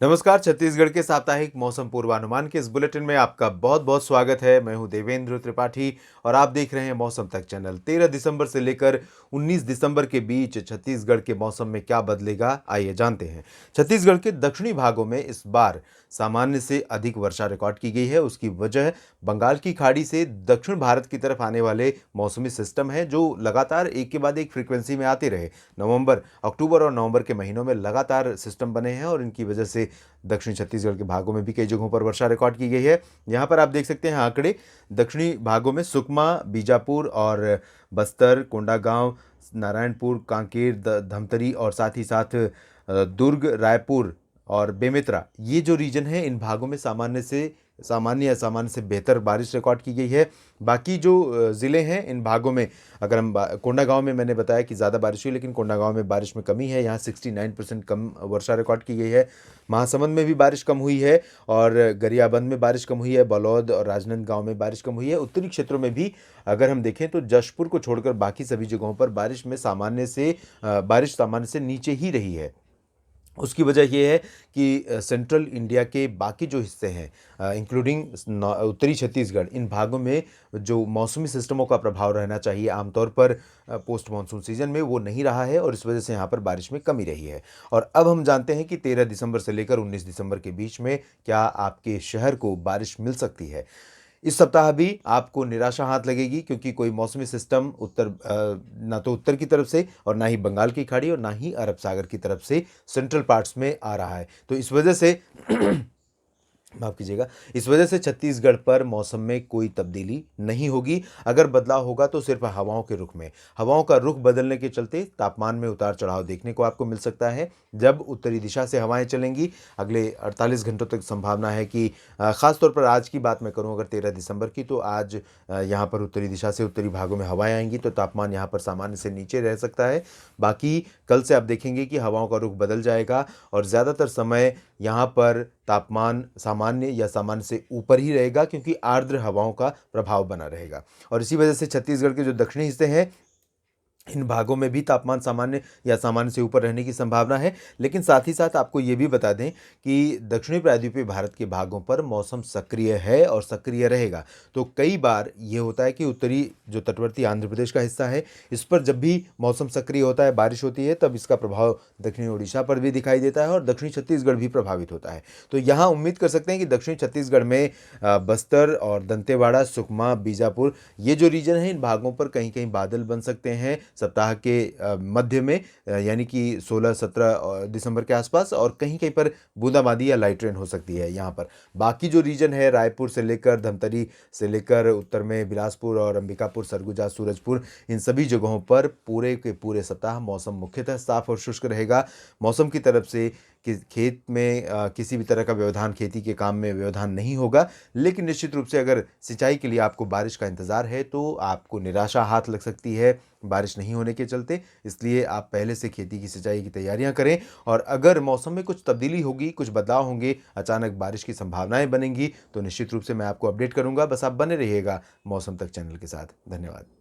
नमस्कार। छत्तीसगढ़ के साप्ताहिक मौसम पूर्वानुमान के इस बुलेटिन में आपका बहुत बहुत स्वागत है। मैं हूं देवेंद्र त्रिपाठी और आप देख रहे हैं मौसम तक चैनल। 13 दिसंबर से लेकर 19 दिसंबर के बीच छत्तीसगढ़ के मौसम में क्या बदलेगा, आइए जानते हैं। छत्तीसगढ़ के दक्षिणी भागों में इस बार सामान्य से अधिक वर्षा रिकॉर्ड की गई है। उसकी वजह बंगाल की खाड़ी से दक्षिण भारत की तरफ आने वाले मौसमी सिस्टम है, जो लगातार एक के बाद एक फ्रीक्वेंसी में आते रहे। नवंबर, अक्टूबर और नवंबर के महीनों में लगातार सिस्टम बने हैं और इनकी वजह से दक्षिणी छत्तीसगढ़ के भागों में भी कई जगहों पर वर्षा रिकॉर्ड की गई है। यहाँ पर आप देख सकते हैं आंकड़े। दक्षिणी भागों में सुकमा, बीजापुर और बस्तर, कोंडागांव, नारायणपुर, कांकेर, धमतरी और साथ ही साथ दुर्ग, रायपुर और बेमेतरा, ये जो रीजन है, इन भागों में सामान्य या सामान्य से बेहतर बारिश रिकॉर्ड की गई है। बाकी जो ज़िले हैं इन भागों में, अगर हम कोंडागांव में मैंने बताया कि ज़्यादा बारिश हुई, लेकिन कोंडागांव में बारिश में कमी है। यहाँ 69% कम वर्षा रिकॉर्ड की गई है। महासमुंद में भी बारिश कम हुई है और गरियाबंद में बारिश कम हुई है। बलौद और राजनांदगांव में बारिश कम हुई है। उत्तरी क्षेत्रों में भी अगर हम देखें तो जशपुर को छोड़कर बाकी सभी जगहों पर बारिश सामान्य से नीचे ही रही है। उसकी वजह ये है कि सेंट्रल इंडिया के बाकी जो हिस्से हैं, इंक्लूडिंग उत्तरी छत्तीसगढ़, इन भागों में जो मौसमी सिस्टमों का प्रभाव रहना चाहिए आमतौर पर पोस्ट मानसून सीजन में, वो नहीं रहा है और इस वजह से यहाँ पर बारिश में कमी रही है। और अब हम जानते हैं कि 13 दिसंबर से लेकर 19 दिसंबर के बीच में क्या आपके शहर को बारिश मिल सकती है। इस सप्ताह भी आपको निराशा हाथ लगेगी, क्योंकि कोई मौसमी सिस्टम ना तो उत्तर की तरफ से और ना ही बंगाल की खाड़ी और ना ही अरब सागर की तरफ से सेंट्रल पार्ट्स में आ रहा है। तो इस वजह से माफ कीजिएगा, इस वजह से छत्तीसगढ़ पर मौसम में कोई तब्दीली नहीं होगी। अगर बदलाव होगा तो सिर्फ हवाओं के रुख में। हवाओं का रुख बदलने के चलते तापमान में उतार चढ़ाव देखने को आपको मिल सकता है। जब उत्तरी दिशा से हवाएं चलेंगी, अगले 48 घंटों तक संभावना है कि ख़ासतौर पर आज की बात मैं करूं, अगर 13 दिसंबर की, तो आज यहाँ पर उत्तरी दिशा से उत्तरी भागों में हवाएं आएंगी तो तापमान यहाँ पर सामान्य से नीचे रह सकता है। बाकी कल से आप देखेंगे कि हवाओं का रुख बदल जाएगा और ज़्यादातर समय यहाँ पर तापमान सामान्य या सामान्य से ऊपर ही रहेगा, क्योंकि आर्द्र हवाओं का प्रभाव बना रहेगा। और इसी वजह से छत्तीसगढ़ के जो दक्षिणी हिस्से हैं, इन भागों में भी तापमान सामान्य या सामान्य से ऊपर रहने की संभावना है। लेकिन साथ ही साथ आपको ये भी बता दें कि दक्षिणी प्रायद्वीपीय भारत के भागों पर मौसम सक्रिय है और सक्रिय रहेगा। तो कई बार ये होता है कि उत्तरी जो तटवर्ती आंध्र प्रदेश का हिस्सा है, इस पर जब भी मौसम सक्रिय होता है, बारिश होती है, तब इसका प्रभाव दक्षिणी उड़ीसा पर भी दिखाई देता है और दक्षिणी छत्तीसगढ़ भी प्रभावित होता है। तो यहाँ उम्मीद कर सकते हैं कि दक्षिणी छत्तीसगढ़ में बस्तर और दंतेवाड़ा, सुकमा, बीजापुर, ये जो रीजन है, इन भागों पर कहीं कहीं बादल बन सकते हैं सप्ताह के मध्य में, यानी कि 16-17 दिसंबर के आसपास, और कहीं कहीं पर बूंदाबांदी या लाइट रेन हो सकती है यहाँ पर। बाकी जो रीजन है, रायपुर से लेकर धमतरी से लेकर उत्तर में बिलासपुर और अंबिकापुर, सरगुजा, सूरजपुर, इन सभी जगहों पर पूरे के पूरे सप्ताह मौसम मुख्यतः साफ और शुष्क रहेगा। मौसम की तरफ से कि खेत में किसी भी तरह का व्यवधान, खेती के काम में व्यवधान नहीं होगा। लेकिन निश्चित रूप से अगर सिंचाई के लिए आपको बारिश का इंतज़ार है तो आपको निराशा हाथ लग सकती है बारिश नहीं होने के चलते। इसलिए आप पहले से खेती की सिंचाई की तैयारियां करें और अगर मौसम में कुछ तब्दीली होगी, कुछ बदलाव होंगे, अचानक बारिश की संभावनाएं बनेंगी, तो निश्चित रूप से मैं आपको अपडेट करूंगा। बस आप बने रहिएगा मौसम तक चैनल के साथ। धन्यवाद।